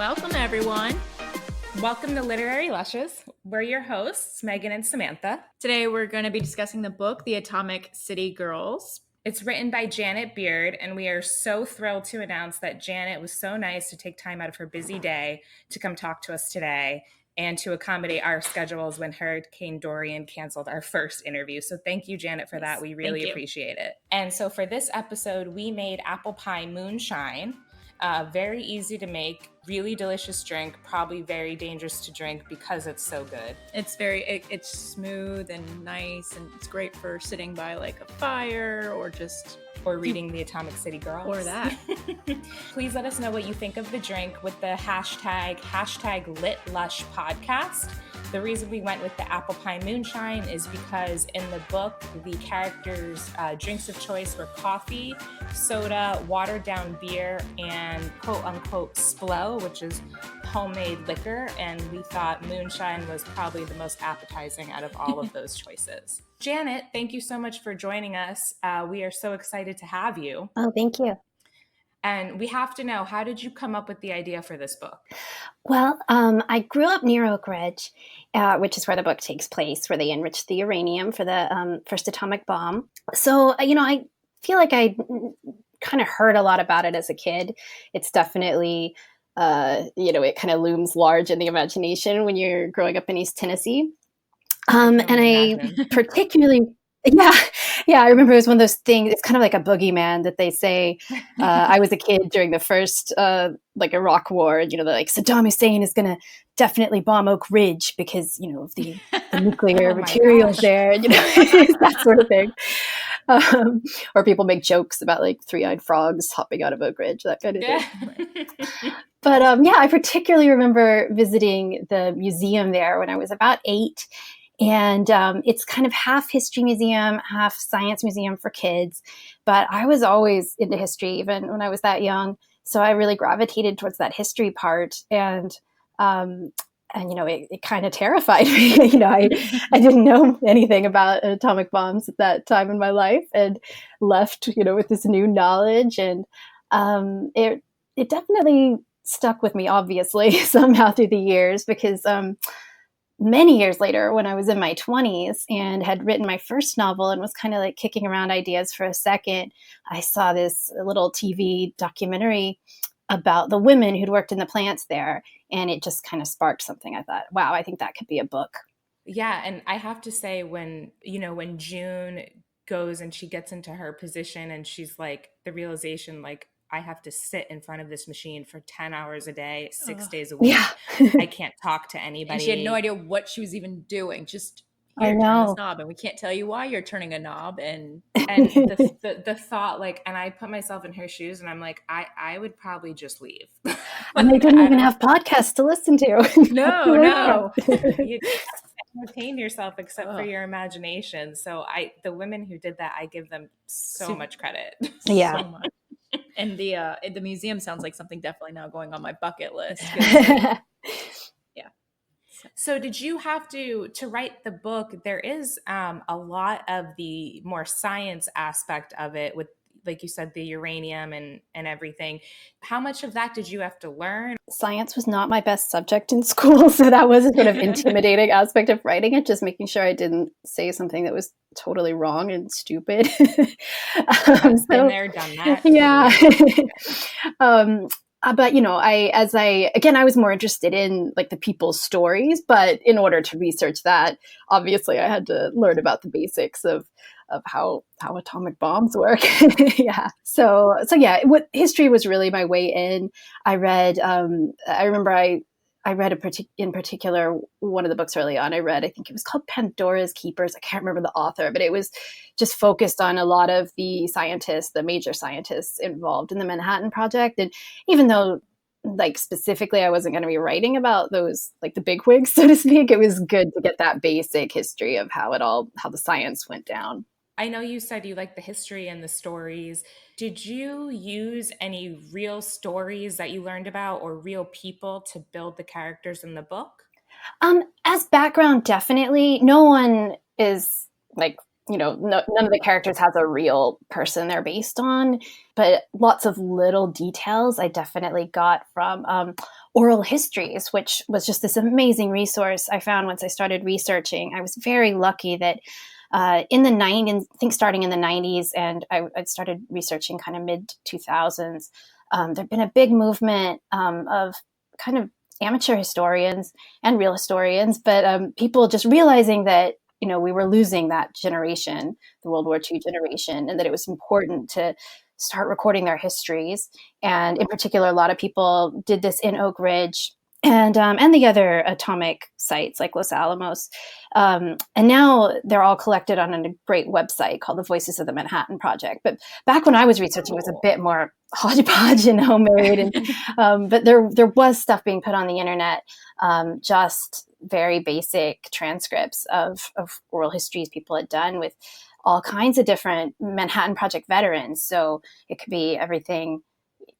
Welcome, everyone. Welcome to Literary Lushes. We're your hosts, Megan and Samantha. Today, we're going to be discussing the book, The Atomic City Girls. It's written by Janet Beard, and we are so thrilled to announce that Janet was so nice to take time out of her busy day to come talk to us today and to accommodate our schedules when Hurricane Dorian canceled our first interview. So thank you, Janet, for that. We really appreciate it. And so for this episode, we made apple pie moonshine. Very easy to make, really delicious drink, probably very dangerous to drink because it's so good. It's smooth and nice, and it's great for sitting by like a fire or reading The Atomic City Girls. Or that. Please let us know what you think of the drink with the hashtag #LitLushPodcast. The reason we went with the apple pie moonshine is because in the book, the characters' drinks of choice were coffee, soda, watered down beer, and quote unquote splo, which is homemade liquor. And we thought moonshine was probably the most appetizing out of all of those choices. Janet, thank you so much for joining us. We are so excited to have you. Oh, thank you. And we have to know, how did you come up with the idea for this book? Well, I grew up near Oak Ridge, which is where the book takes place, where they enriched the uranium for the first atomic bomb. So, I feel like I kind of heard a lot about it as a kid. It's definitely, it kind of looms large in the imagination when you're growing up in East Tennessee. I particularly... Yeah, I remember it was one of those things. It's kind of like a boogeyman that they say. I was a kid during the first Iraq War. Saddam Hussein is going to definitely bomb Oak Ridge because of the nuclear materials there. That sort of thing. Or people make jokes about like three-eyed frogs hopping out of Oak Ridge, that kind of thing. But I particularly remember visiting the museum there when I was about 8. And it's kind of half history museum, half science museum for kids. But I was always into history, even when I was that young. So I really gravitated towards that history part. And it kind of terrified me. I didn't know anything about atomic bombs at that time in my life, and left, with this new knowledge. And it definitely stuck with me, obviously, somehow through the years, because many years later, when I was in my 20s and had written my first novel and was kind of like kicking around ideas for a second, I saw this little TV documentary about the women who'd worked in the plants there. And it just kind of sparked something. I thought, wow, I think that could be a book. Yeah. And I have to say, when June goes and she gets into her position and she's like, the realization, like, I have to sit in front of this machine for 10 hours a day, 6 days a week. Yeah. I can't talk to anybody. And she had no idea what she was even doing. Just, I know. turn this knob, and we can't tell you why you're turning a knob. And the thought, like, and I put myself in her shoes and I'm like, I would probably just leave. And they didn't even have podcasts to listen to. No. You entertain yourself except for your imagination. So the women who did that, I give them so much credit. Yeah. So much. And the museum sounds like something definitely now going on my bucket list. Yeah. So did you have to write the book? There is a lot of the more science aspect of it with, like you said, the uranium and everything. How much of that did you have to learn? Science was not my best subject in school, so that was a sort of intimidating aspect of writing it, just making sure I didn't say something that was totally wrong and stupid. Been there, done that. Yeah. But I was more interested in like the people's stories, but in order to research that, obviously I had to learn about the basics of how atomic bombs work. Yeah. So what history was really my way in. I read, I remember I read in particular, one of the books early on I read, I think it was called Pandora's Keepers. I can't remember the author, but it was just focused on a lot of the major scientists involved in the Manhattan Project. And even though like specifically I wasn't going to be writing about those, like the bigwigs, so to speak, it was good to get that basic history of how the science went down. I know you said you like the history and the stories. Did you use any real stories that you learned about or real people to build the characters in the book? As background, definitely. No one is like none of the characters has a real person they're based on, but lots of little details I definitely got from oral histories, which was just this amazing resource I found once I started researching. I was very lucky that in the 90s, I think starting in the 90s, and I started researching kind of mid 2000s, there'd been a big movement of kind of amateur historians and real historians, but people just realizing that we were losing that generation, the World War II generation, and that it was important to start recording their histories. And in particular, a lot of people did this in Oak Ridge and the other atomic sites like Los Alamos. And now they're all collected on a great website called the Voices of the Manhattan Project. But back when I was researching, it was a bit more hodgepodge and homemade. And, but there was stuff being put on the internet, just very basic transcripts of oral histories people had done with all kinds of different Manhattan Project veterans. So it could be everything,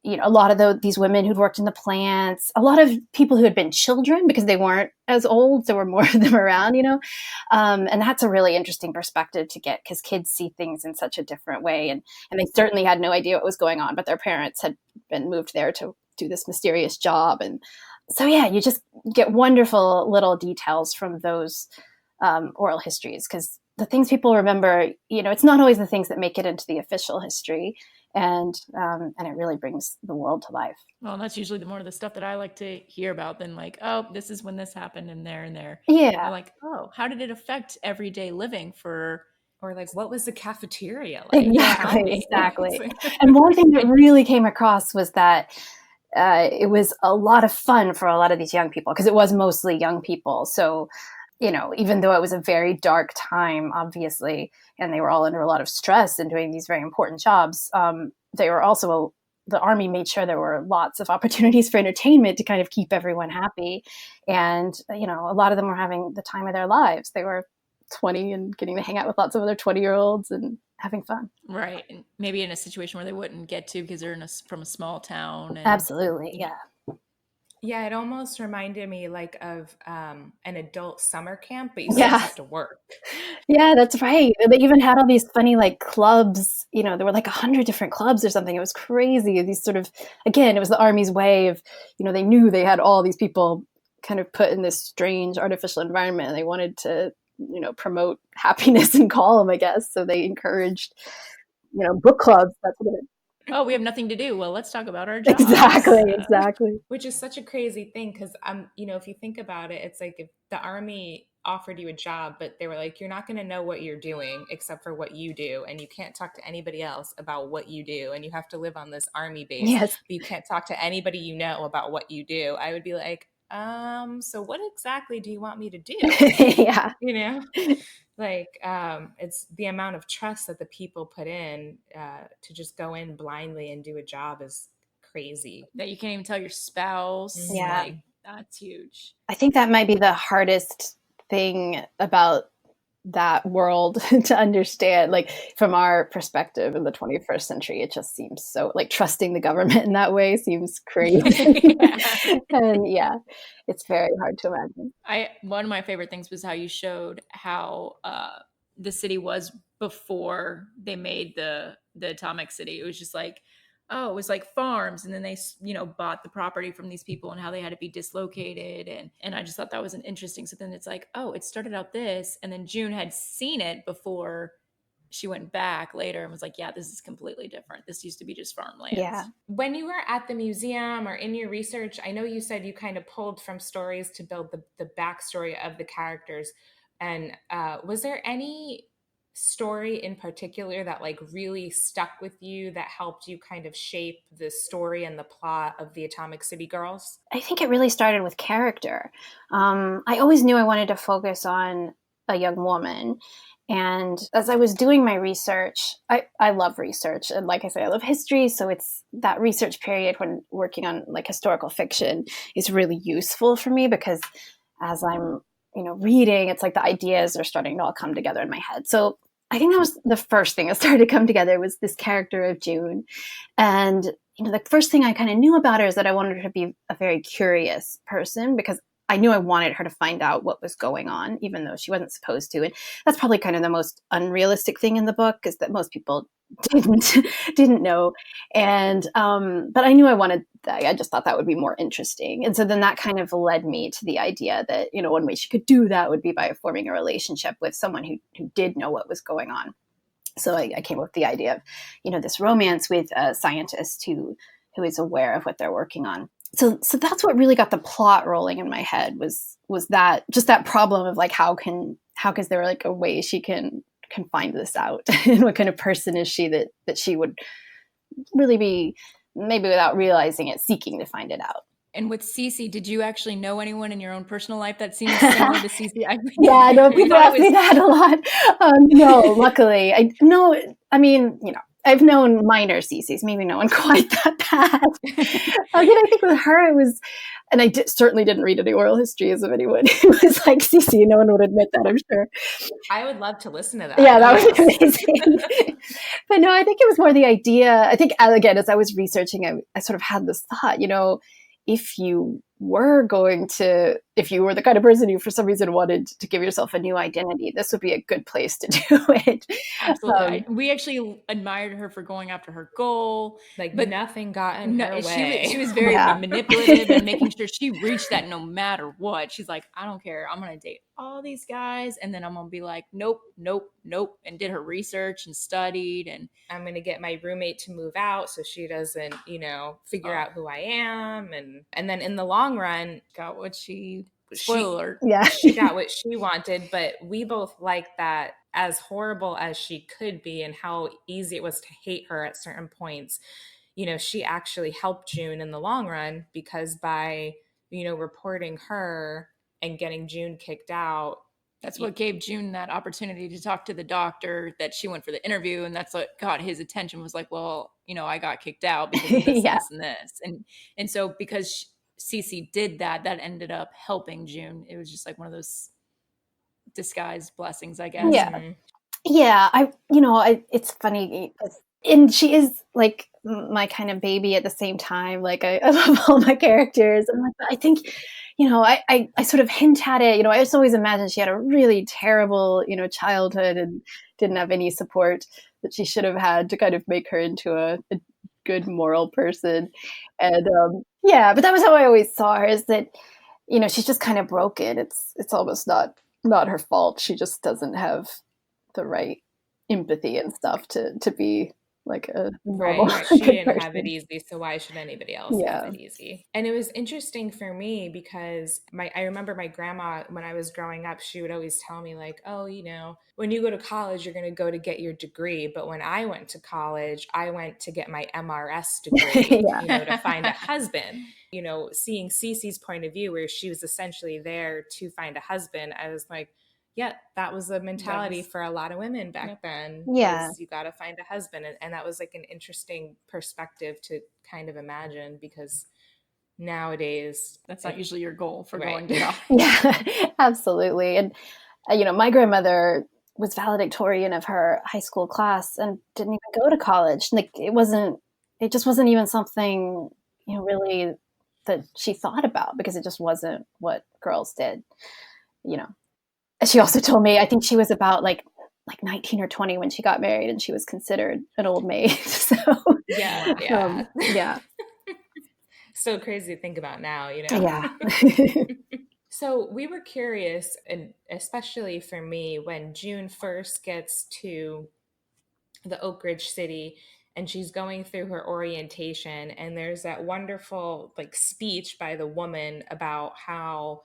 a lot of these women who'd worked in the plants, a lot of people who had been children because they weren't as old. There were more of them around, and that's a really interesting perspective to get because kids see things in such a different way. And they certainly had no idea what was going on, but their parents had been moved there to do this mysterious job. And so, yeah, you just get wonderful little details from those oral histories because the things people remember, it's not always the things that make it into the official history. And it really brings the world to life. Well, that's usually the more of the stuff that I like to hear about than like, oh, this is when this happened and there and there. Yeah. I'm like, oh, how did it affect everyday living or like, what was the cafeteria like? Exactly. And one thing that really came across was that it was a lot of fun for a lot of these young people because it was mostly young people. So, even though it was a very dark time, obviously, and they were all under a lot of stress and doing these very important jobs, they were also, the Army made sure there were lots of opportunities for entertainment to kind of keep everyone happy. And, a lot of them were having the time of their lives. They were 20 and getting to hang out with lots of other 20-year-olds and having fun. Right. And maybe in a situation where they wouldn't get to because they're from a small town. And, absolutely. Yeah. Yeah, it almost reminded me like of an adult summer camp, but you still have to work. Yeah, that's right. They even had all these funny like clubs, there were like 100 different clubs or something. It was crazy. These sort of, again, it was the Army's way of, they knew they had all these people kind of put in this strange artificial environment and they wanted to, promote happiness and calm, I guess. So they encouraged, book clubs. That's what it is. Oh, we have nothing to do. Well, let's talk about our jobs. Exactly. Which is such a crazy thing because, if you think about it, it's like if the Army offered you a job, but they were like, you're not going to know what you're doing except for what you do. And you can't talk to anybody else about what you do. And you have to live on this Army base. Yes. But you can't talk to anybody about what you do. I would be like, so what exactly do you want me to do? Yeah. It's the amount of trust that the people put in to just go in blindly and do a job is crazy. That you can't even tell your spouse. Yeah. That's huge. I think that might be the hardest thing about that world to understand, like from our perspective in the 21st century. It just seems so like trusting the government in that way seems crazy. And yeah, it's very hard to imagine. One of my favorite things was how you showed how the city was before they made the atomic city. It was just like, oh, it was like farms, and then they bought the property from these people and how they had to be dislocated, and I just thought that was an interesting. So then it's like, oh, it started out this, and then June had seen it before she went back later and was like, yeah, this is completely different. This used to be just farmland. Yeah. When you were at the museum or in your research, I know you said you kind of pulled from stories to build the backstory of the characters, and was there any story in particular that like really stuck with you that helped you kind of shape the story and the plot of the Atomic City Girls? I think it really started with character. I always knew I wanted to focus on a young woman. And as I was doing my research, I love research. And like I say, I love history. So it's that research period when working on like historical fiction is really useful for me because as I'm reading, it's like the ideas are starting to all come together in my head. So I think that was the first thing that started to come together was this character of June. And, the first thing I kind of knew about her is that I wanted her to be a very curious person because I knew I wanted her to find out what was going on, even though she wasn't supposed to. And that's probably kind of the most unrealistic thing in the book, is that most people didn't didn't know. And but I knew I wanted that. I just thought that would be more interesting. And so then that kind of led me to the idea that, you know, one way she could do that would be by forming a relationship with someone who did know what was going on. So I came up with the idea of, you know, this romance with a scientist who is aware of what they're working on. So that's what really got the plot rolling in my head, was that, just that problem of like, how is there like a way she can find this out? And what kind of person is she that she would really be, maybe without realizing it, seeking to find it out. And with Cece, did you actually know anyone in your own personal life that seems similar to Cece? Yeah, I know people ask me that a lot. No, luckily, I mean, you know, I've known minor Cece's, maybe no one quite that bad. I think with her it was, and I certainly didn't read any oral histories of anyone who was like Cece. No one would admit that, I'm sure. I would love to listen to that. Yeah, that was amazing. But no, I think it was more the idea. I think, again, as I was researching, I sort of had this thought, you know, if you were the kind of person who for some reason wanted to give yourself a new identity, this would be a good place to do it. Absolutely. We actually admired her for going after her goal. But nothing got in her way. She was very manipulative and making sure she reached that no matter what. She's like, I don't care. I'm going to date all these guys. And then I'm going to be like, nope. And did her research and studied. And I'm going to get my roommate to move out so she doesn't, you know, figure out who I am. And then in the long run, got what she got what she wanted. But we both liked that, as horrible as she could be and how easy it was to hate her at certain points, you know, she actually helped June in the long run, because by, you know, reporting her and getting June kicked out, that's what gave June that opportunity to talk to the doctor that she went for the interview. And that's what got his attention, was like, well, you know, I got kicked out because of this, this, and this. And so because Cece did that ended up helping June. It was just like one of those disguised blessings, I guess. Yeah. It's funny, and she is like my kind of baby at the same time. Like I love all my characters. And like, I think, you know, I sort of hint at it. You know, I just always imagined she had a really terrible, you know, childhood and didn't have any support that she should have had to kind of make her into a good moral person. And but that was how I always saw her, is that, you know, she's just kind of broken. It's almost not her fault. She just doesn't have the right empathy and stuff to be like a normal, right. She didn't have it easy, so why should anybody else have it easy? And it was interesting for me because I remember my grandma, when I was growing up, she would always tell me like, oh, you know, when you go to college, you're going to go to get your degree. But when I went to college, I went to get my MRS degree, you know, to find a husband. You know, seeing Cece's point of view, where she was essentially there to find a husband, I was like, yeah, that was a mentality for a lot of women back then. Yeah. You got to find a husband. And that was like an interesting perspective to kind of imagine, because nowadays that's not usually your goal for going to college. Yeah, absolutely. And, you know, my grandmother was valedictorian of her high school class and didn't even go to college. Like it just wasn't even something, you know, really that she thought about, because it just wasn't what girls did, you know. She also told me, I think she was about like 19 or 20 when she got married, and she was considered an old maid. So yeah. So crazy to think about now, you know? Yeah. So we were curious, and especially for me, when June first gets to the Oak Ridge City and she's going through her orientation, and there's that wonderful like speech by the woman about how,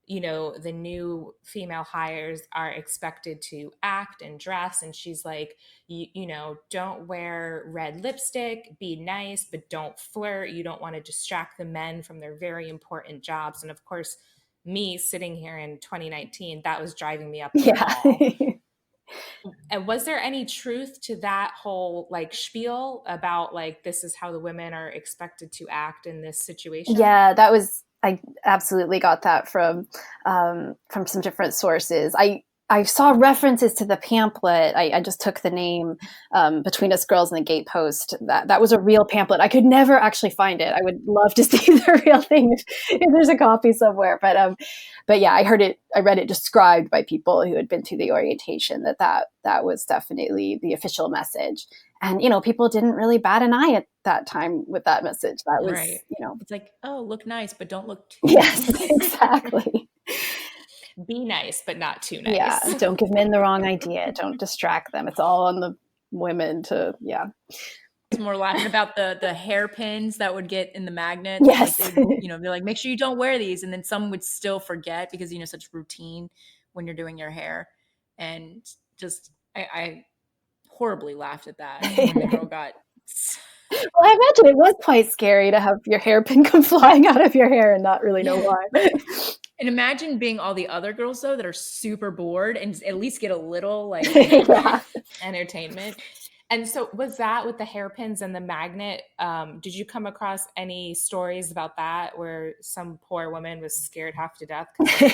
you know, the new female hires are expected to act and dress. And she's like, you know, don't wear red lipstick, be nice, but don't flirt. You don't want to distract the men from their very important jobs. And of course, me sitting here in 2019, that was driving me up the wall. And was there any truth to that whole like spiel about like, this is how the women are expected to act in this situation? Yeah, I absolutely got that from some different sources. I saw references to the pamphlet. I just took the name Between Us Girls and the Gatepost. That was a real pamphlet. I could never actually find it. I would love to see the real thing if there's a copy somewhere. But yeah, I read it described by people who had been to the orientation that was definitely the official message. And, people didn't really bat an eye at that time with that message. That was, Right. It's like, oh, look nice, but don't look too yes, nice. exactly. Be nice, but not too nice. Yeah, don't give men the wrong idea. Don't distract them. It's all on the women to, yeah. It's more laughing about the hairpins that would get in the magnets. Yes. Like they're like, make sure you don't wear these. And then some would still forget because, such routine when you're doing your hair. And just, I horribly laughed at that when the girl got... Well, I imagine it was quite scary to have your hairpin come flying out of your hair and not really know why. And imagine being all the other girls, though, that are super bored and at least get a little, like, entertainment. And so was that with the hairpins and the magnet? Did you come across any stories about that where some poor woman was scared half to death because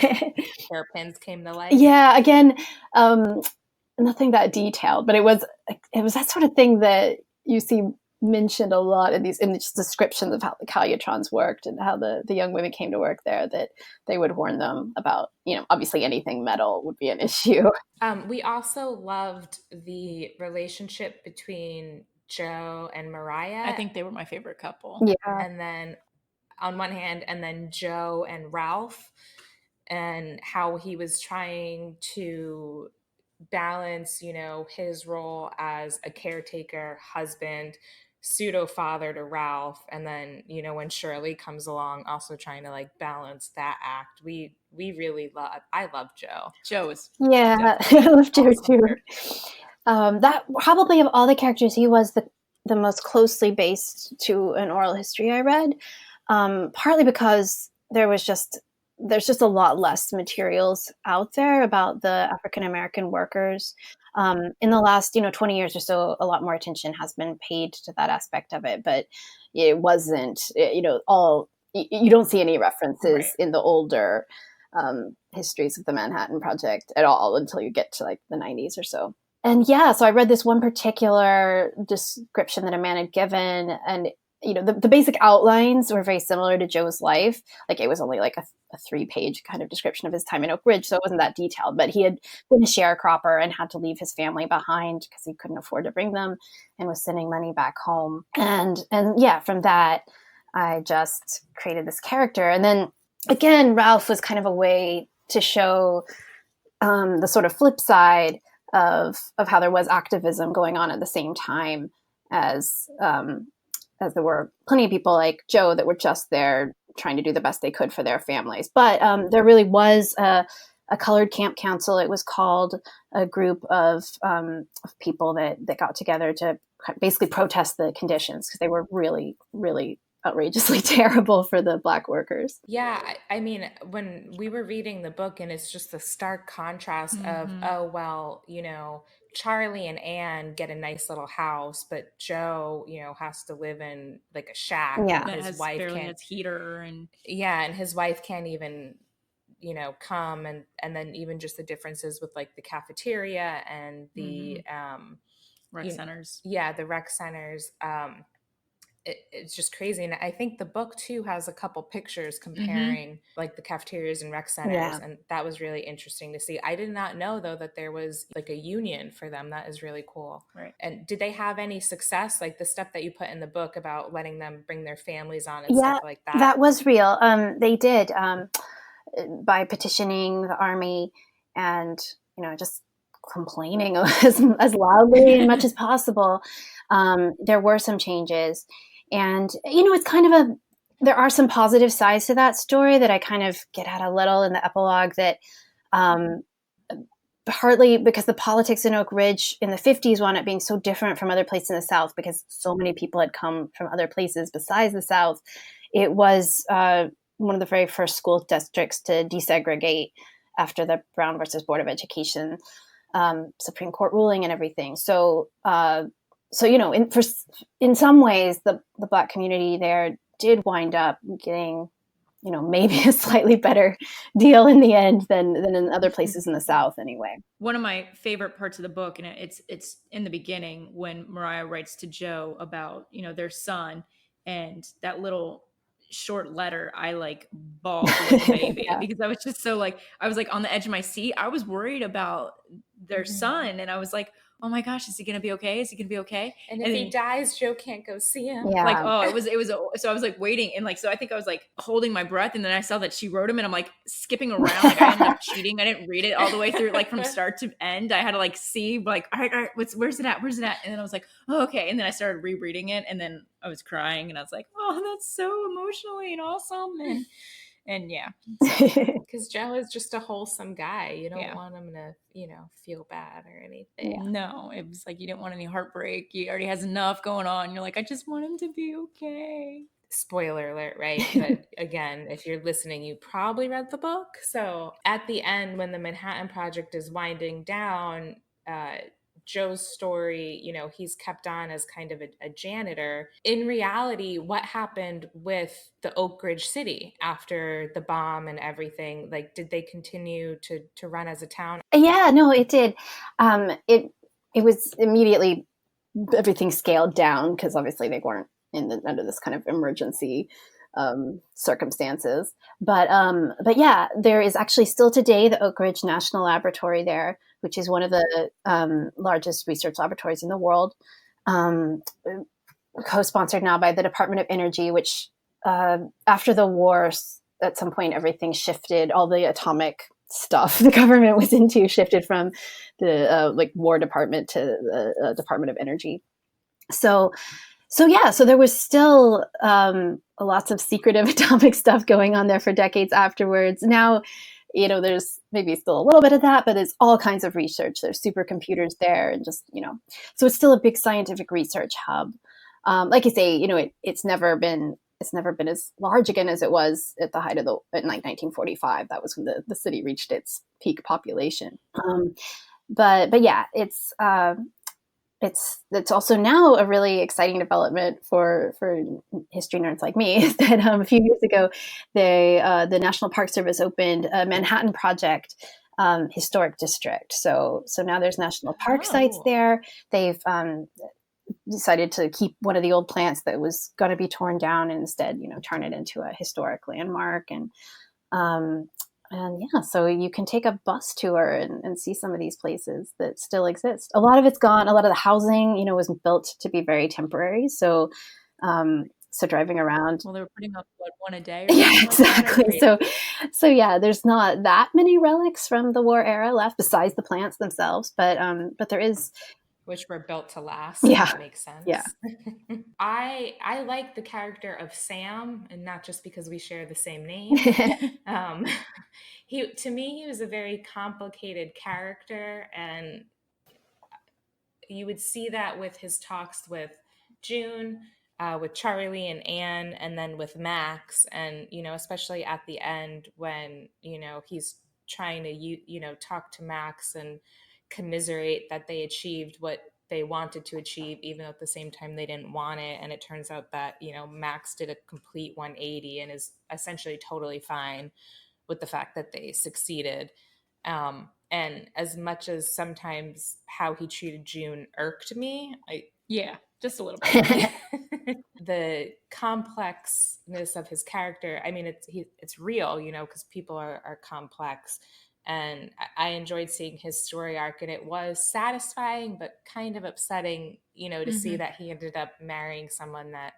hairpins came to life? Yeah, again, nothing that detailed, but it was that sort of thing that you see mentioned a lot in these descriptions of how the Caleutrons worked and how the young women came to work there, that they would warn them about, obviously anything metal would be an issue. We also loved the relationship between Joe and Mariah. I think they were my favorite couple. Yeah. And then on one hand, and then Joe and Ralph, and how he was trying to balance, his role as a caretaker, husband, pseudo father to Ralph, and then when Shirley comes along, also trying to like balance that act. I love Joe. Joe is I love Joe too. That probably of all the characters, he was the most closely based to an oral history I read. Partly because there's just a lot less materials out there about the African American workers. In the last 20 years or so, a lot more attention has been paid to that aspect of it, but it wasn't all. You don't see any references in the older histories of the Manhattan Project at all until you get to like the 90s or so. And so I read this one particular description that a man had given, and the basic outlines were very similar to Joe's life. Like it was only like a 3-page kind of description of his time in Oak Ridge, so it wasn't that detailed. But he had been a sharecropper and had to leave his family behind because he couldn't afford to bring them, and was sending money back home. And from that, I just created this character. And then again, Ralph was kind of a way to show the sort of flip side of how there was activism going on at the same time as there were plenty of people like Joe that were just there trying to do the best they could for their families. But there really was a colored camp council. It was called, a group of people that got together to basically protest the conditions because they were really, really outrageously terrible for the Black workers. Yeah, I mean, when we were reading the book, and it's just the stark contrast of, oh, well, Charlie and Anne get a nice little house, but Joe, has to live in like a shack. Yeah, that his wife barely has heater, and and his wife can't even, come, and then even just the differences with like the cafeteria and the rec centers. Yeah, the rec centers. It's just crazy. And I think the book too has a couple pictures comparing like the cafeterias and rec centers. And that was really interesting to see. I did not know though that there was like a union for them. That is really cool. Right. And did they have any success? Like the stuff that you put in the book about letting them bring their families on and stuff like that? That was real. They did, by petitioning the army and, just complaining as loudly and much as possible. There were some changes. And, it's kind of there are some positive sides to that story that I kind of get at a little in the epilogue, that partly because the politics in Oak Ridge in the 50s wound up being so different from other places in the South because so many people had come from other places besides the South. It was one of the very first school districts to desegregate after the Brown versus Board of Education Supreme Court ruling and everything. So in some ways, the Black community there did wind up getting maybe a slightly better deal in the end than in other places in the South anyway. One of my favorite parts of the book, and it's in the beginning when Mariah writes to Joe about, their son, and that little short letter, I like bawled like a baby Yeah. because I was just so like, I was like on the edge of my seat. I was worried about their son, and I was like, oh my gosh, is he gonna be okay? Is he gonna be okay? And if he dies, Joe can't go see him. Yeah. Like, oh, it was, so I was like waiting, and like, so I think I was like holding my breath, and then I saw that she wrote him, and I'm like skipping around. Like I ended up cheating. I didn't read it all the way through, like from start to end. I had to like see, like, all right, where's it at? Where's it at? And then I was like, oh, okay. And then I started rereading it, and then I was crying, and I was like, oh, that's so emotionally and awesome. And yeah, because Joe is just a wholesome guy. You don't want him to, feel bad or anything. Yeah. No, it was like you didn't want any heartbreak. He already has enough going on. You're like, I just want him to be okay. Spoiler alert, right? But again, if you're listening, you probably read the book. So at the end, when the Manhattan Project is winding down, Joe's story, he's kept on as kind of a janitor. In reality, what happened with the Oak Ridge city after the bomb and everything? Like, did they continue to run as a town? Yeah, no, it did. It was immediately, everything scaled down because obviously they weren't under this kind of emergency circumstances. But yeah, there is actually still today the Oak Ridge National Laboratory there, which is one of the largest research laboratories in the world, co-sponsored now by the Department of Energy, which after the war, at some point, everything shifted. All the atomic stuff the government was into shifted from the War Department to the Department of Energy. So there was still lots of secretive atomic stuff going on there for decades afterwards. Now, there's maybe still a little bit of that, but there's all kinds of research. There's supercomputers there, and just, so it's still a big scientific research hub. Like you say, it's never been as large again as it was at the height of in like 1945. That was when the city reached its peak population. But yeah, it's also now a really exciting development for history nerds like me. Is that a few years ago, the National Park Service opened a Manhattan Project historic district. So now there's national park sites there. They've decided to keep one of the old plants that was going to be torn down and instead, turn it into a historic landmark. And yeah, so you can take a bus tour and see some of these places that still exist. A lot of it's gone. A lot of the housing, was built to be very temporary. So driving around. Well, they were putting up one a day. Yeah, exactly. So yeah, there's not that many relics from the war era left besides the plants themselves. But there is. Which were built to last. Yeah. That makes sense. Yeah. I like the character of Sam, and not just because we share the same name. To me, he was a very complicated character, and you would see that with his talks with June, with Charlie and Anne, and then with Max, and especially at the end when he's trying to talk to Max and commiserate that they achieved what they wanted to achieve, even though at the same time they didn't want it. And it turns out that Max did a complete 180 and is essentially totally fine with the fact that they succeeded. And as much as sometimes how he treated June irked me, yeah, just a little bit. The complexness of his character, I mean, it's real, because people are complex. And I enjoyed seeing his story arc, and it was satisfying, but kind of upsetting, to see that he ended up marrying someone that,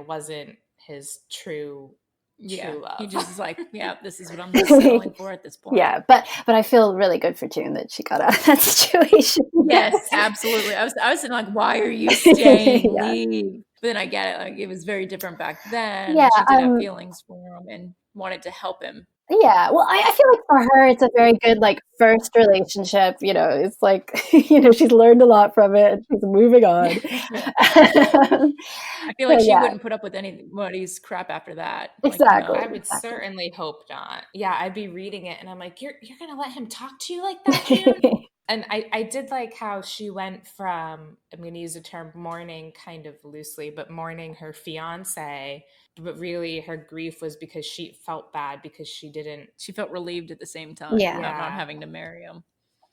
wasn't his true love. He just is like, yeah, this is what I'm settling for at this point. Yeah, but I feel really good for June that she got out of that situation. Yes, absolutely. I was like, why are you staying? Yeah. Leave. But then I get it. Like, it was very different back then. Yeah, she did have feelings for him and wanted to help him. Yeah, well, I feel like for her, it's a very good first relationship. It's like she's learned a lot from it, and she's moving on. I feel like she wouldn't put up with anybody's crap after that. Exactly. I would certainly hope not. Yeah, I'd be reading it, and I'm like, you're gonna let him talk to you like that, June? And I did like how she went from, I'm going to use the term mourning kind of loosely, but mourning her fiance, but really her grief was because she felt bad because she didn't, She felt relieved at the same time Yeah. about not yeah, having to marry him.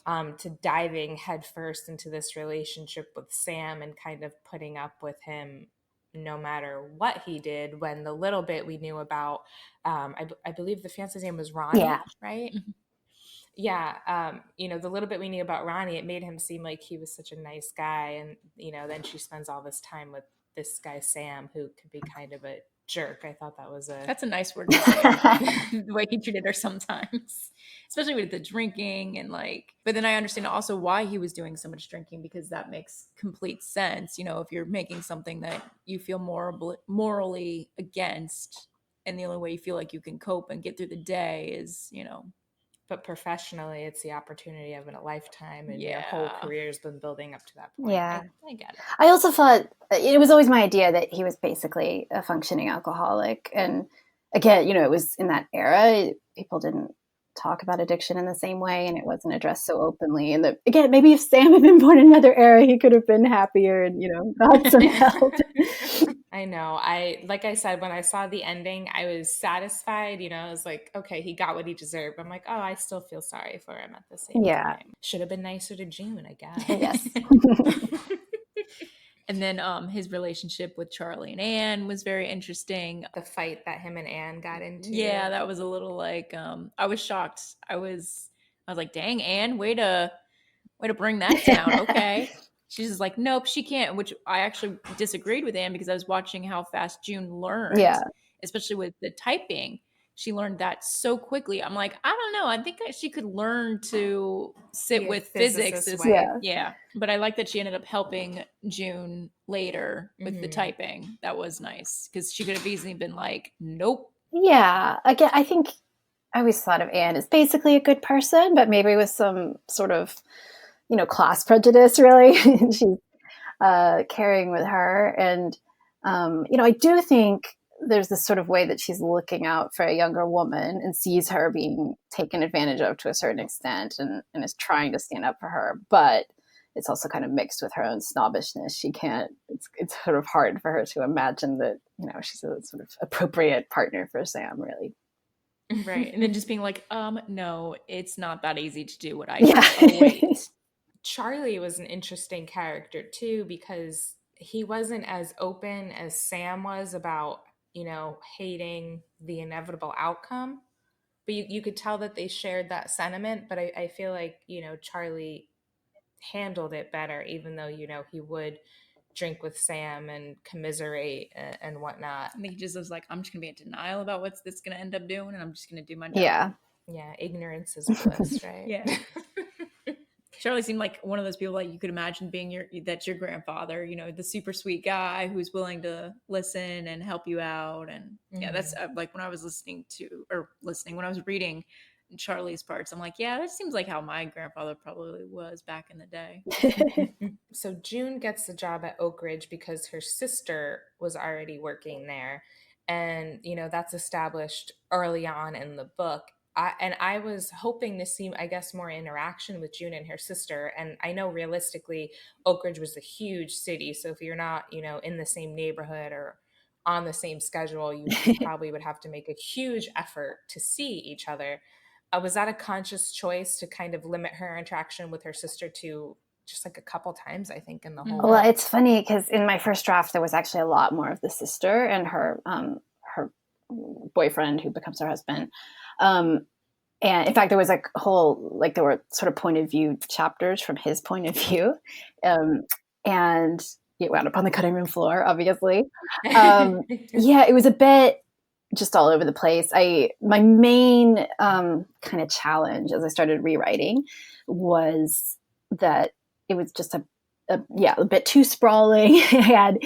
to diving headfirst into this relationship with Sam and kind of putting up with him no matter what he did, when the little bit we knew about, I believe the fiance's name was Yeah. Ronnie, right? Mhm. Yeah, the little bit we knew about Ronnie, it made him seem like he was such a nice guy. And, then she spends all this time with this guy, Sam, who could be kind of a jerk. I thought that was That's a nice word to say. The way he treated her sometimes, especially with the drinking and like. But then I understand also why he was doing so much drinking, because that makes complete sense. If you're making something that you feel morally against, and the only way you feel like you can cope and get through the day is, but professionally, it's the opportunity of a lifetime, and your whole yeah. career's been building up to that point. Yeah. I get it. I also thought it was always my idea that he was basically a functioning alcoholic. And again, it was in that era, people didn't talk about addiction in the same way, and it wasn't addressed so openly. And again, maybe if Sam had been born in another era, he could have been happier and, got some help. I know. Like I said, when I saw the ending, I was satisfied. I was like, okay, he got what he deserved. I'm like, oh, I still feel sorry for him at the same time. Should have been nicer to June, I guess. Yes. And then his relationship with Charlie and Anne was very interesting. The fight that him and Anne got into. Yeah, that was a little like I was shocked. I was like, dang, Anne, way to bring that down. Okay. She's just like, nope, she can't, which I actually disagreed with Anne, because I was watching how fast June learned, especially with the typing. She learned that so quickly. I'm like, I don't know. I think she could learn to sit with physics. Yeah. But I like that she ended up helping June later with the typing. That was nice, because she could have easily been like, nope. Yeah. Again, I think I always thought of Anne as basically a good person, but maybe with some sort of, class prejudice, really. She's carrying with her. And, I do think there's this sort of way that she's looking out for a younger woman and sees her being taken advantage of to a certain extent, and is trying to stand up for her. But it's also kind of mixed with her own snobbishness. She can't, it's sort of hard for her to imagine that, she's a sort of appropriate partner for Sam, really. Right. And then just being like, no, it's not that easy to do what I do. Oh, wait. Charlie was an interesting character too, because he wasn't as open as Sam was about, hating the inevitable outcome. But you could tell that they shared that sentiment. But I feel like, Charlie handled it better, even though, he would drink with Sam and commiserate and whatnot. I think he just was like, I'm just going to be in denial about what's this going to end up doing, and I'm just going to do my job. Yeah. Ignorance is bliss, right? Yeah. Charlie seemed like one of those people like you could imagine being that's your grandfather, the super sweet guy who's willing to listen and help you out. And yeah, that's like when I was when I was reading Charlie's parts, I'm like, yeah, that seems like how my grandfather probably was back in the day. So June gets the job at Oak Ridge because her sister was already working there. And, that's established early on in the book. I was hoping to see, I guess, more interaction with June and her sister. And I know realistically, Oak Ridge was a huge city. So if you're not, in the same neighborhood or on the same schedule, you probably would have to make a huge effort to see each other. Was that a conscious choice to kind of limit her interaction with her sister to just like a couple times, I think, in the whole Well, book? it's funny because in my first draft, there was actually a lot more of the sister and her boyfriend who becomes her husband. And in fact, there was a whole, there were sort of point of view chapters from his point of view. And it wound up on the cutting room floor, obviously. It was a bit just all over the place. My main kind of challenge as I started rewriting was that it was just a bit too sprawling. I had,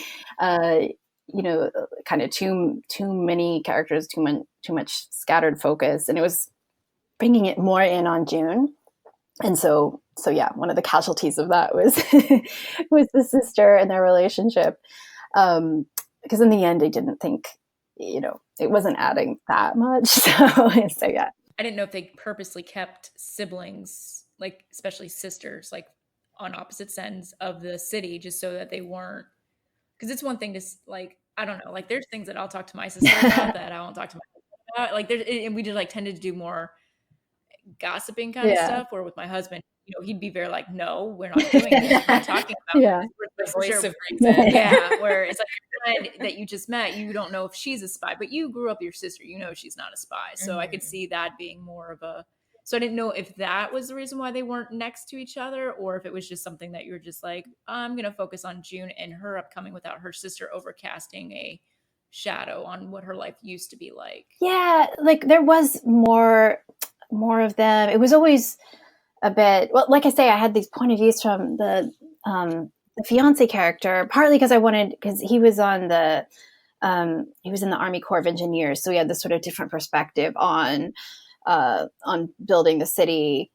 kind of too many characters, too much scattered focus, and it was bringing it more in on June. And so yeah, one of the casualties of that was was the sister and their relationship. Because in the end, I didn't think, it wasn't adding that much. So yeah. I didn't know if they purposely kept siblings like especially sisters, like on opposite ends of the city, just so that they weren't. Because it's one thing to like, I don't know, like there's things that I'll talk to my sister about that I won't talk to my husband about. Like there, and we just like tended to do more gossiping kind of Yeah. stuff. Where with my husband, he'd be very like, "No, we're not doing this. We're not talking about Yeah. this. We're The like, for voice sure." of reason. Yeah, where it's like your friend that you just met, you don't know if she's a spy, but you grew up with your sister, you know she's not a spy. So I could see that being more of a. So I didn't know if that was the reason why they weren't next to each other, or if it was just something that you were just like, I'm gonna focus on June and her upcoming without her sister overcasting a shadow on what her life used to be like. Yeah, like there was more of them. It was always a bit, well, like I say, I had these point of views from the fiance character, partly because because he was in the Army Corps of Engineers, so he had this sort of different perspective on building the city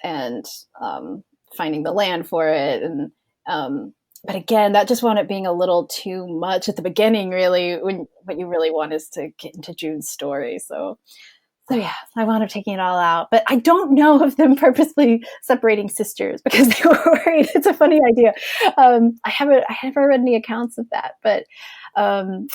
and finding the land for it. And but again, that just wound up being a little too much at the beginning, really, when what you really want is to get into June's story. So yeah, I wound up taking it all out. But I don't know of them purposely separating sisters because they were worried. It's a funny idea. I haven't read any accounts of that, um,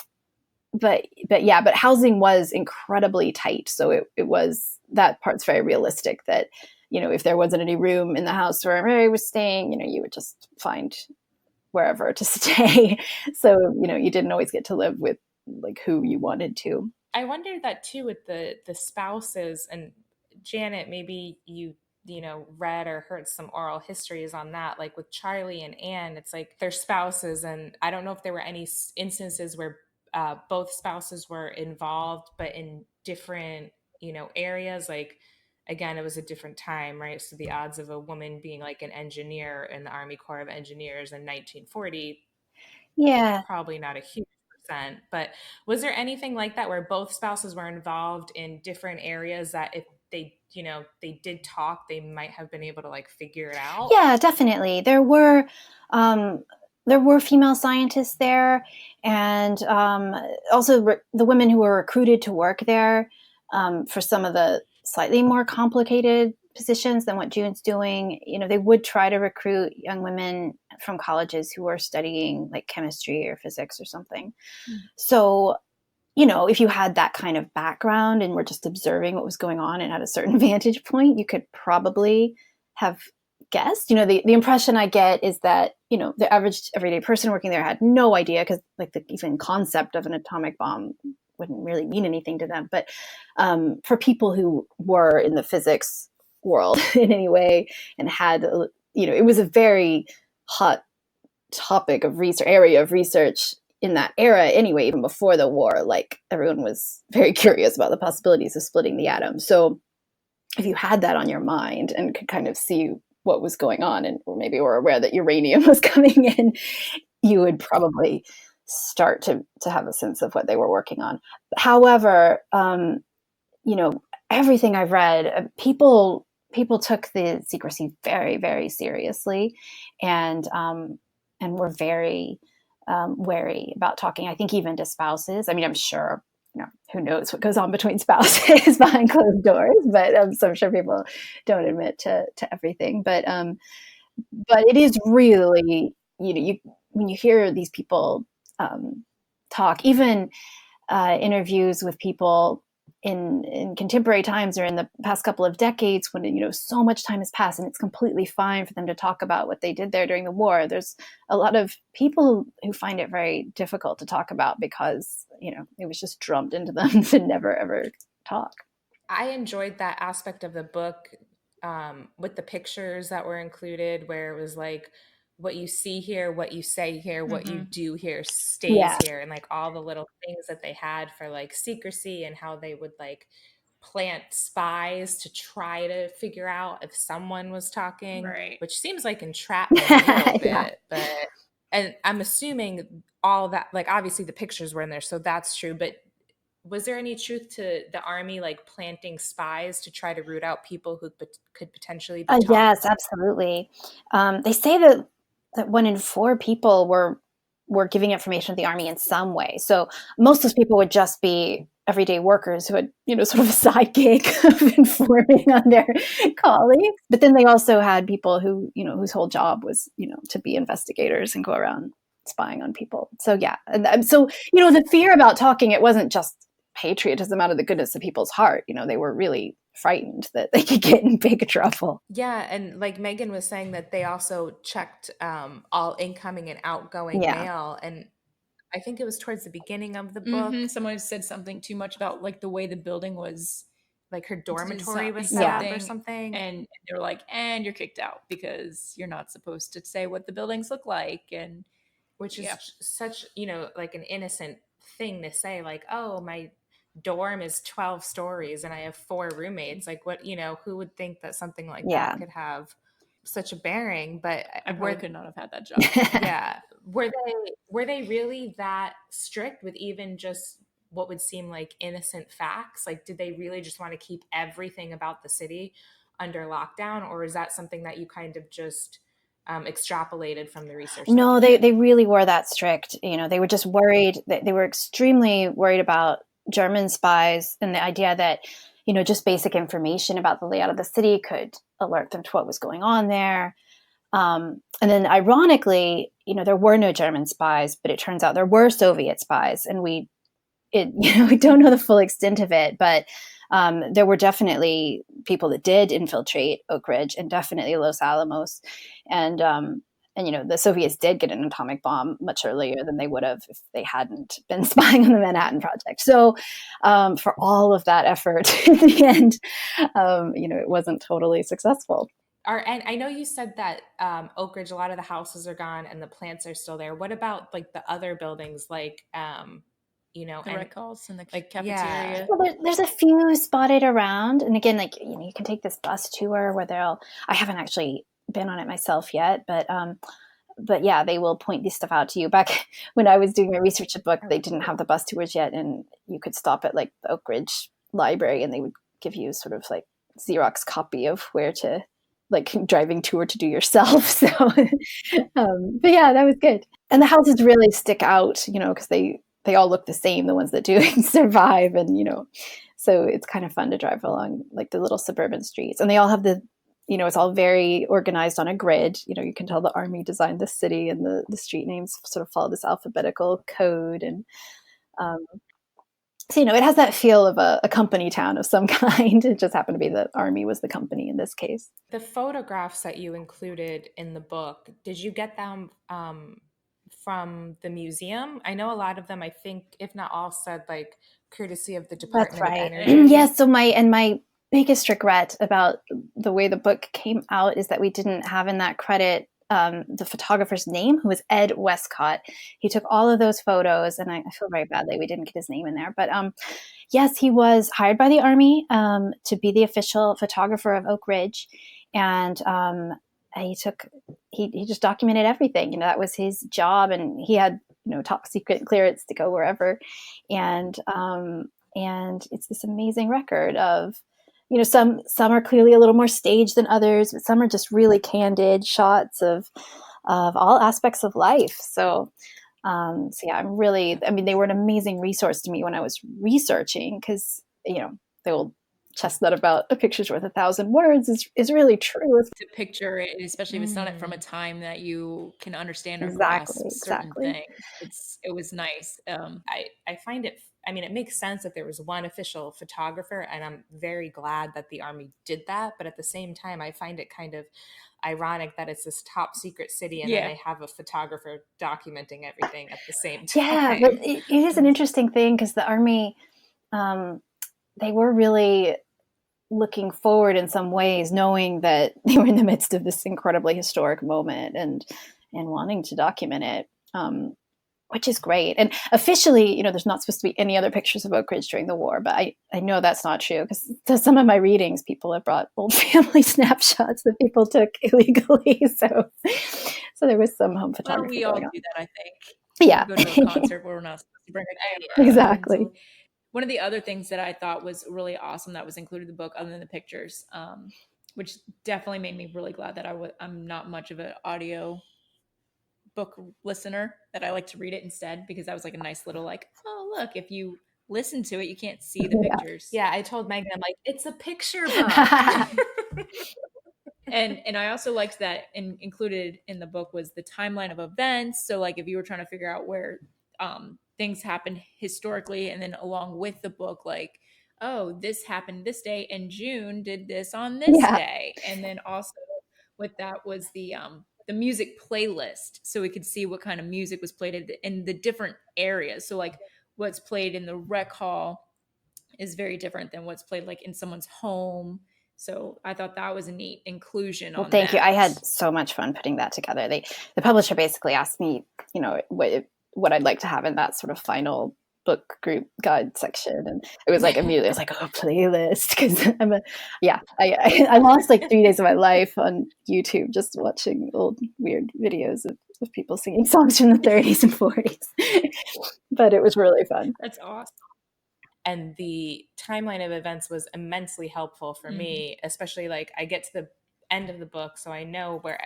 but yeah, but housing was incredibly tight. So it was, that part's very realistic that, if there wasn't any room in the house where Mary was staying, you would just find wherever to stay. So, you didn't always get to live with like who you wanted to. I wonder that too with the spouses, and Janet, maybe you read or heard some oral histories on that, like with Charlie and Anne. It's like their spouses, and I don't know if there were any instances where both spouses were involved but in different areas. Like again, it was a different time, right? So the odds of a woman being like an engineer in the Army Corps of Engineers in 1940, Yeah. probably not a huge percent. But was there anything like that where both spouses were involved in different areas that if they did talk, they might have been able to like figure it out? Yeah, definitely. There were female scientists there, and also the women who were recruited to work there for some of the slightly more complicated positions than what June's doing. They would try to recruit young women from colleges who were studying like chemistry or physics or something. So, if you had that kind of background and were just observing what was going on and had a certain vantage point, you could probably have guessed. The impression I get is that, the average everyday person working there had no idea, because like the even concept of an atomic bomb wouldn't really mean anything to them. But for people who were in the physics world in any way and had, it was a very hot topic of research, area of research in that era anyway, even before the war. Like everyone was very curious about the possibilities of splitting the atom. So if you had that on your mind and could kind of see what was going on, and or maybe were aware that uranium was coming in, you would probably start to have a sense of what they were working on. However, everything I've read, people took the secrecy very, very seriously, and were very wary about talking. I think even to spouses. I mean, I'm sure, who knows what goes on between spouses behind closed doors, but so I'm sure people don't admit to everything. But it is really, when you hear these people talk, even interviews with people in contemporary times or in the past couple of decades, when so much time has passed and it's completely fine for them to talk about what they did there during the war, there's a lot of people who find it very difficult to talk about because it was just drummed into them to never ever talk. I enjoyed that aspect of the book, with the pictures that were included, where it was like, what you see here, what you say here, what you do here stays here, and like all the little things that they had for like secrecy and how they would like plant spies to try to figure out if someone was talking, Right. which seems like entrapment a little bit. Yeah. But and I'm assuming all that, like obviously the pictures were in there, so that's true. But was there any truth to the Army like planting spies to try to root out people who could potentially be Yes, absolutely. They say that 1 in 4 people were giving information to the Army in some way. So most of those people would just be everyday workers who had, sort of a side gig of informing on their colleagues. But then they also had people who, whose whole job was, to be investigators and go around spying on people. So yeah. And so, the fear about talking, it wasn't just patriotism out of the goodness of people's heart. They were really frightened that they could get in big trouble. Yeah, and like Megan was saying that they also checked all incoming and outgoing Yeah. mail, and I think it was towards the beginning of the book, Someone said something too much about like the way the building was, like her dormitory was set up or something. and they were like, and you're kicked out because you're not supposed to say what the buildings look like. And which is such, like an innocent thing to say, like, oh, my dorm is 12 stories and I have 4 roommates. Like, what, who would think that something like that could have such a bearing? But I probably could not have had that job. Yeah. Were they really that strict with even just what would seem like innocent facts? Like, did they really just want to keep everything about the city under lockdown, or is that something that you kind of just extrapolated from the research? No, they really were that strict. They were just worried. They were extremely worried about German spies and the idea that, just basic information about the layout of the city could alert them to what was going on there. And then ironically, there were no German spies, but it turns out there were Soviet spies, and we don't know the full extent of it, but there were definitely people that did infiltrate Oak Ridge and definitely Los Alamos. And the Soviets did get an atomic bomb much earlier than they would have if they hadn't been spying on the Manhattan Project. So for all of that effort, in the end, it wasn't totally successful. And I know you said that Oak Ridge, a lot of the houses are gone and the plants are still there. What about like the other buildings, like the rec halls and the cafeteria? Yeah. Well, there's a few spotted around, and again, like you can take this bus tour where I haven't actually been on it myself yet, but yeah, they will point this stuff out to you. Back when I was doing my research at book, they didn't have the bus tours yet, and you could stop at like the Oak Ridge Library, and they would give you sort of like Xerox copy of where to, like, driving tour to do yourself. So, but yeah, that was good. And the houses really stick out, because they all look the same, the ones that do survive, and so it's kind of fun to drive along like the little suburban streets, and they all have it's all very organized on a grid. You can tell the Army designed the city, and the street names sort of follow this alphabetical code, and so it has that feel of a company town of some kind. It just happened to be the Army was the company in this case. The photographs that you included in the book, did you get them from the museum? I know a lot of them, I think, if not all, said like courtesy of the Department of Energy. Yes. So my biggest regret about the way the book came out is that we didn't have in that credit the photographer's name, who was Ed Westcott. He took all of those photos, and I feel very badly we didn't get his name in there. But yes, he was hired by the Army to be the official photographer of Oak Ridge, and he just documented everything. That was his job, and he had top secret clearance to go wherever, and it's this amazing record of some are clearly a little more staged than others, but some are just really candid shots of all aspects of life. So yeah, they were an amazing resource to me when I was researching, because the old chestnut about a picture's worth 1,000 words is really true. To picture it, especially if it's done it from a time that you can understand or Exactly. grasp certain things. It was nice. I find it, it makes sense that there was one official photographer, and I'm very glad that the Army did that. But at the same time, I find it kind of ironic that it's this top secret city, and then they have a photographer documenting everything at the same time. Yeah, but it is an interesting thing, because the Army, they were really looking forward in some ways, knowing that they were in the midst of this incredibly historic moment and wanting to document it, which is great. And officially, there's not supposed to be any other pictures of Oak Ridge during the war, but I know that's not true, because to some of my readings, people have brought old family snapshots that people took illegally. So there was some home photography. Well, we all do that, I think. Yeah. We go to a concert where we're not supposed to bring it. Exactly. So one of the other things that I thought was really awesome that was included in the book, other than the pictures, which definitely made me really glad that I'm not much of an audio book listener, that I like to read it instead, because that was like a nice little like, oh, look, if you listen to it. You can't see the pictures. Yeah, I told Megan, I'm like, it's a picture book. And I also liked that included in the book was the timeline of events. So like if you were trying to figure out where things happened historically, and then along with the book, like, oh, this happened this day, and June did this on this day. And then also with that was the music playlist, so we could see what kind of music was played in the different areas. So like what's played in the rec hall is very different than what's played like in someone's home. So I thought that was a neat inclusion. Well, thank you. I had so much fun putting that together. The publisher basically asked me, what I'd like to have in that sort of final book group guide section, and it was like immediately I was like, oh, playlist, because I lost like 3 days of my life on YouTube just watching old weird videos of people singing songs from the 30s and 40s. But it was really fun. That's awesome. And the timeline of events was immensely helpful for me, especially like I get to the end of the book, so I know where,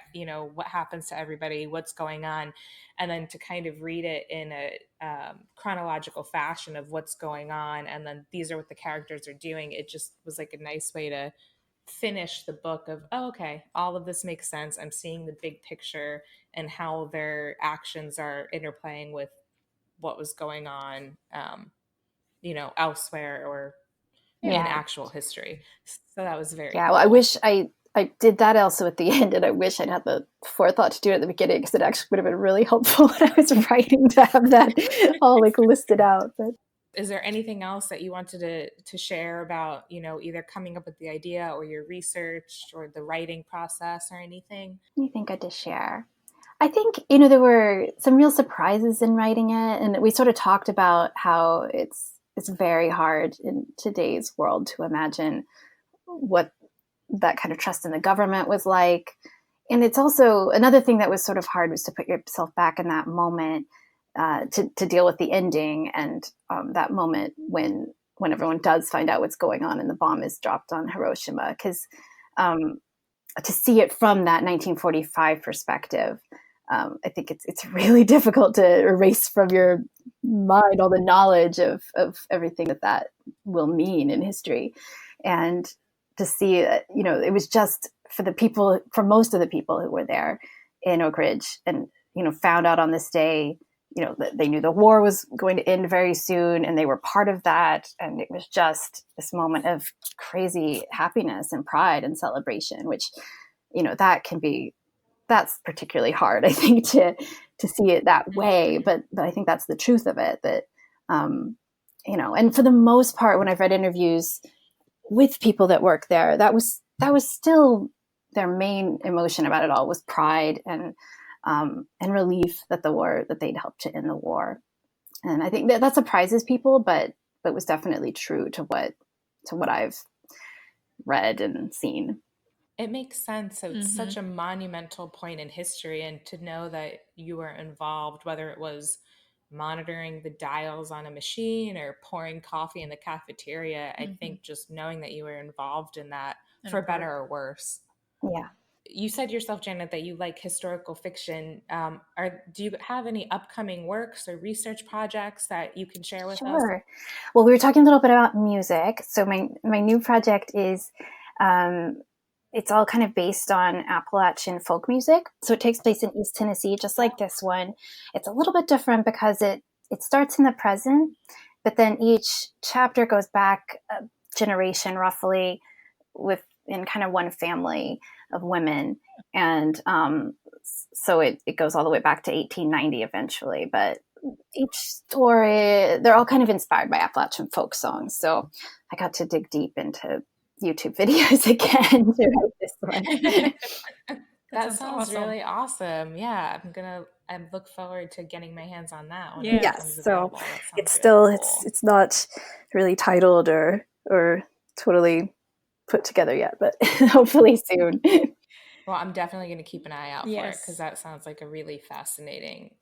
what happens to everybody, what's going on, and then to kind of read it in a chronological fashion of what's going on, and then these are what the characters are doing. It just was like a nice way to finish the book of, oh, okay, all of this makes sense. I'm seeing the big picture and how their actions are interplaying with what was going on elsewhere or in actual history. So that was very cool. Well, I wish I did that also at the end, and I wish I'd had the forethought to do it at the beginning, because it actually would have been really helpful when I was writing to have that all like listed out. But is there anything else that you wanted to share about, either coming up with the idea or your research or the writing process or anything? Anything good to share? I think, there were some real surprises in writing it, and we sort of talked about how it's very hard in today's world to imagine what that kind of trust in the government was like. And it's also another thing that was sort of hard was to put yourself back in that moment, to deal with the ending, and that moment when everyone does find out what's going on and the bomb is dropped on Hiroshima, because to see it from that 1945 perspective, I think it's really difficult to erase from your mind all the knowledge of everything that will mean in history. And to see that, it was just for most of the people who were there in Oak Ridge and, found out on this day, that they knew the war was going to end very soon, and they were part of that. And it was just this moment of crazy happiness and pride and celebration, which, that's particularly hard, I think, to see it that way. But I think that's the truth of it, that, and for the most part, when I've read interviews with people that work there, that was still their main emotion about it all, was pride and relief that they'd helped to end the war. And I think that surprises people, but was definitely true to what I've read and seen. It makes sense. So it's such a monumental point in history, and to know that you were involved, whether it was monitoring the dials on a machine or pouring coffee in the cafeteria, I think just knowing that you were involved in that, for better or worse. Yeah. You said yourself, Janet, that you like historical fiction. Do you have any upcoming works or research projects that you can share with us? Sure. Well, we were talking a little bit about music. So my new project is, it's all kind of based on Appalachian folk music. So it takes place in East Tennessee, just like this one. It's a little bit different because it starts in the present, but then each chapter goes back a generation roughly in kind of one family of women. And so it goes all the way back to 1890 eventually. But each story, they're all kind of inspired by Appalachian folk songs. So I got to dig deep into YouTube videos again to write this one. That sounds really awesome. Yeah, I look forward to getting my hands on that one. Yes, so it's still really cool. It's not really titled or totally put together yet, but hopefully soon. Well, I'm definitely going to keep an eye out for it, because that sounds like a really fascinating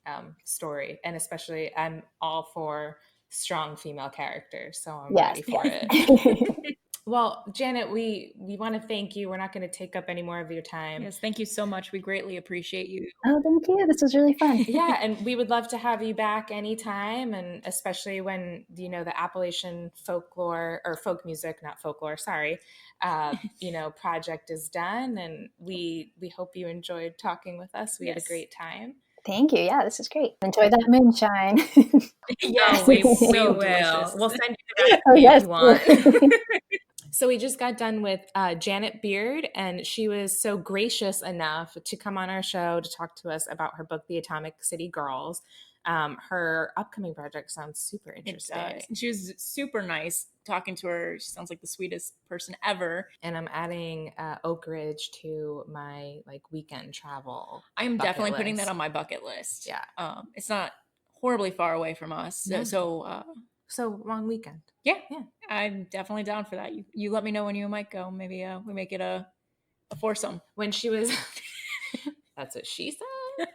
story, and especially I'm all for strong female characters, so I'm ready for it. Well, Janet, we want to thank you. We're not going to take up any more of your time. Yes, thank you so much. We greatly appreciate you. Oh, thank you. This was really fun. Yeah, and we would love to have you back anytime, and especially when, you know, the Appalachian folklore or folk music, not folklore, sorry, you know, project is done, and we hope you enjoyed talking with us. We had a great time. Thank you. Yeah, this is great. Enjoy that moonshine. Yes, we it's so will. delicious. We'll send you the recipe if you want. So we just got done with Janet Beard, and she was so gracious enough to come on our show to talk to us about her book, The Atomic City Girls. Her upcoming project sounds super interesting. She was super nice talking to her. She sounds like the sweetest person ever. And I'm adding Oak Ridge to my weekend travel. I am definitely putting that on my bucket list. Yeah. It's not horribly far away from us. No. So long weekend. Yeah. I'm definitely down for that. You let me know when you might go. Maybe we make it a foursome. When she was that's what she said.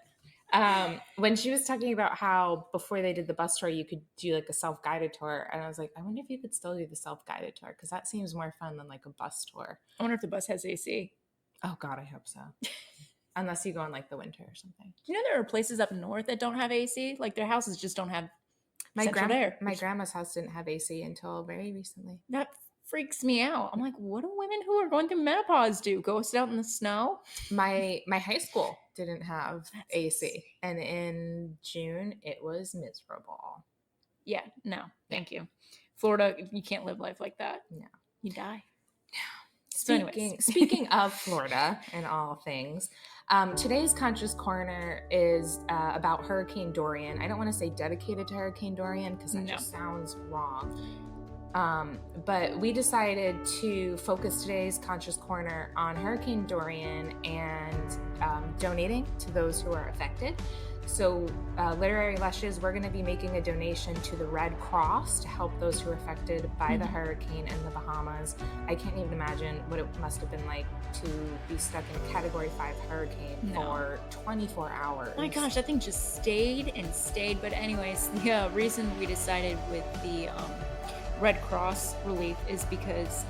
When she was talking about how before they did the bus tour, you could do like a self-guided tour. And I was like, I wonder if you could still do the self-guided tour, because that seems more fun than like a bus tour. I wonder if the bus has AC. Oh God, I hope so. Unless you go in like the winter or something. You know, there are places up north that don't have AC. Like their houses just don't have my grandma's house didn't have AC until very recently. That freaks me out. I'm like, what do women who are going through menopause do? Go sit out in the snow? My high school didn't have AC, and in June it was miserable. Yeah, no, thank you. Florida, you can't live life like that. No, you die. Speaking of Florida and all things, today's Conscious Corner is about Hurricane Dorian. I don't want to say dedicated to Hurricane Dorian because that just sounds wrong. But we decided to focus today's Conscious Corner on Hurricane Dorian and donating to those who are affected. So Literary Lushes, we're going to be making a donation to the Red Cross to help those who are affected by the hurricane in the Bahamas. I can't even imagine what it must have been like to be stuck in a Category 5 hurricane for 24 hours. My gosh, that thing just stayed and stayed. But anyways, the reason we decided with the Red Cross relief is because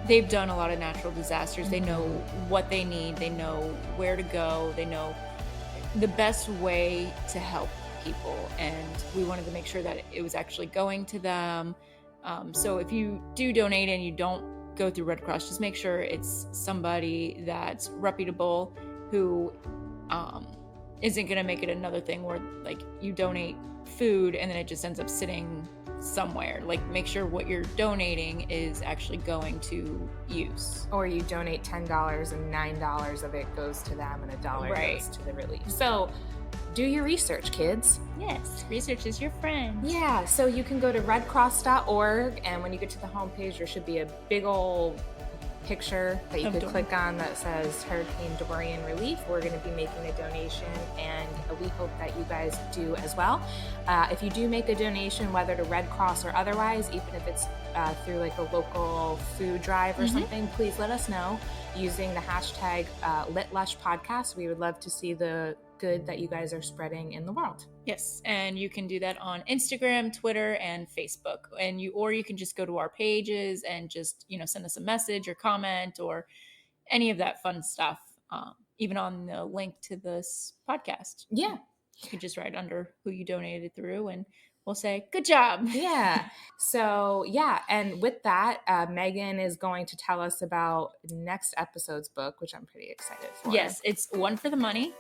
they've done a lot of natural disasters. They know what they need. They know where to go. They know the best way to help people, and we wanted to make sure that it was actually going to them. So if you do donate and you don't go through Red Cross, just make sure it's somebody that's reputable, who isn't going to make it another thing where like you donate food and then it just ends up sitting somewhere. Like, make sure what you're donating is actually going to use. Or you donate $10 and $9 of it goes to them and $1 goes to the relief. So do your research, kids. Yes, research is your friend. Yeah, so you can go to redcross.org, and when you get to the homepage, there should be a big old picture that you could click on that says Hurricane Dorian Relief. We're going to be making a donation, and we hope that you guys do as well. If you do make a donation, whether to Red Cross or otherwise, even if it's through like a local food drive or something, please let us know using the hashtag LitLushPodcast. We would love to see the good that you guys are spreading in the world. Yes, and you can do that on Instagram, Twitter, and Facebook. And you can just go to our pages and just, send us a message or comment or any of that fun stuff. Even on the link to this podcast. Yeah. You can just write under who you donated through, and we'll say, good job. Yeah. So, yeah. And with that, Megan is going to tell us about next episode's book, which I'm pretty excited for. Yes, it's One for the Money.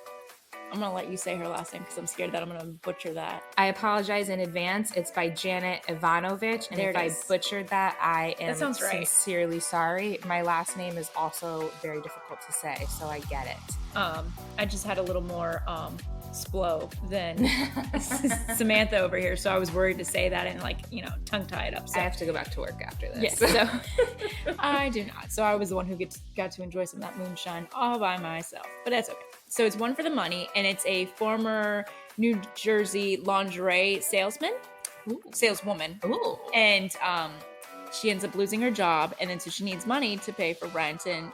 I'm going to let you say her last name because I'm scared that I'm going to butcher that. I apologize in advance. It's by Janet Ivanovich. And if I butchered that, I am sincerely sorry. My last name is also very difficult to say, so I get it. I just had a little more splo than Samantha over here, so I was worried to say that and tongue tie it up. So I have to go back to work after this. Yes, so I do not. So I was the one who got to enjoy some of that moonshine all by myself, but that's okay. So it's One for the Money, and it's a former New Jersey lingerie saleswoman. Ooh. And she ends up losing her job, and then so she needs money to pay for rent and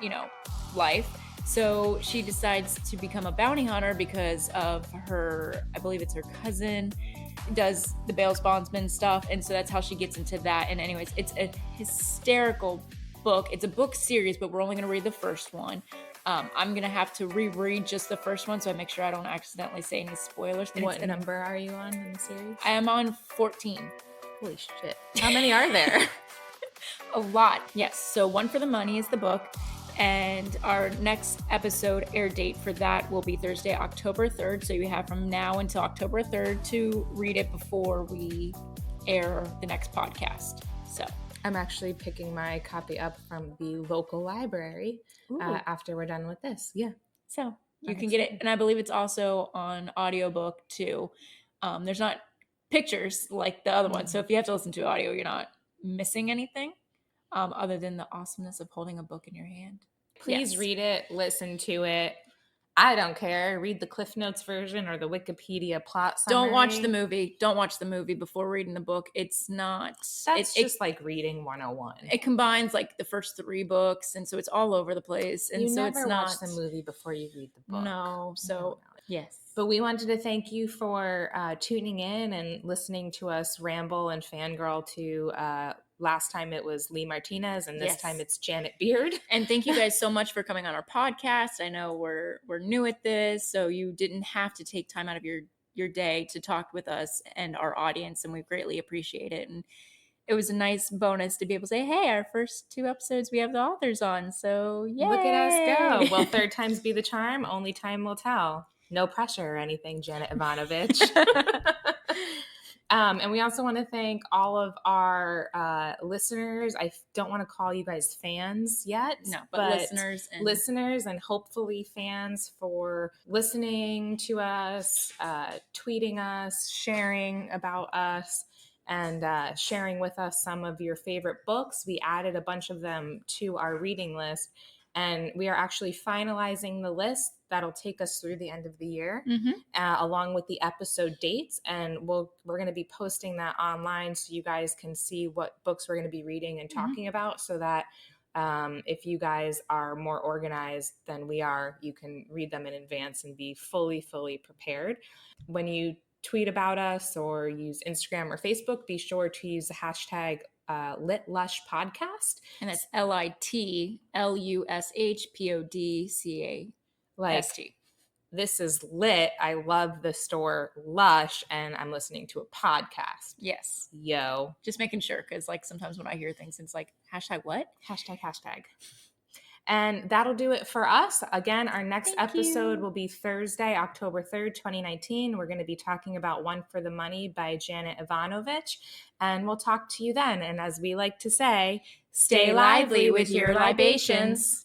life. So she decides to become a bounty hunter because of her, I believe it's her cousin, does the Bales Bondsman stuff, and so that's how she gets into that. And anyways, it's a hysterical book. It's a book series, but we're only going to read the first one. I'm going to have to reread just the first one so I make sure I don't accidentally say any spoilers. What number are you on in the series? I am on 14. Holy shit. How many are there? A lot, yes. So One for the Money is the book, and our next episode air date for that will be Thursday, October 3rd. So you have from now until October 3rd to read it before we air the next podcast. So I'm actually picking my copy up from the local library after we're done with this. Yeah. So you can get it. And I believe it's also on audiobook too. There's not pictures like the other one. So if you have to listen to audio, you're not missing anything other than the awesomeness of holding a book in your hand. Please read it, listen to it. I don't care. Read the Cliff Notes version or the Wikipedia plot summary. Don't watch the movie. Don't watch the movie before reading the book. It's not. That's just like reading 101. It combines like the first 3 books, and so it's all over the place. And you so never it's not watch the movie before you read the book. No. So yes. But we wanted to thank you for tuning in and listening to us ramble and fangirl to. Last time it was Lee Martinez, and this time it's Janet Beard. And thank you guys so much for coming on our podcast. I know we're new at this, so you didn't have to take time out of your day to talk with us and our audience, and we greatly appreciate it. And it was a nice bonus to be able to say, hey, our first 2 episodes we have the authors on, so yay! Look at us go. Well, third times be the charm. Only time will tell. No pressure or anything, Janet Ivanovich. And we also want to thank all of our listeners. I don't want to call you guys fans yet. No, but listeners and hopefully fans for listening to us, tweeting us, sharing about us, and sharing with us some of your favorite books. We added a bunch of them to our reading list, and we are actually finalizing the list. That'll take us through the end of the year, along with the episode dates. And we're going to be posting that online so you guys can see what books we're going to be reading and talking about, so that if you guys are more organized than we are, you can read them in advance and be fully prepared. When you tweet about us or use Instagram or Facebook, be sure to use the hashtag LitLush Podcast. And it's LITLUSHPODCA. Like, this is lit. I love the store Lush, and I'm listening to a podcast. Yes. Yo. Just making sure, because like sometimes when I hear things, it's like, hashtag what? Hashtag. And that'll do it for us. Again, our next episode will be Thursday, October 3rd, 2019. We're going to be talking about One for the Money by Janet Ivanovich. And we'll talk to you then. And as we like to say, stay lively with your libations.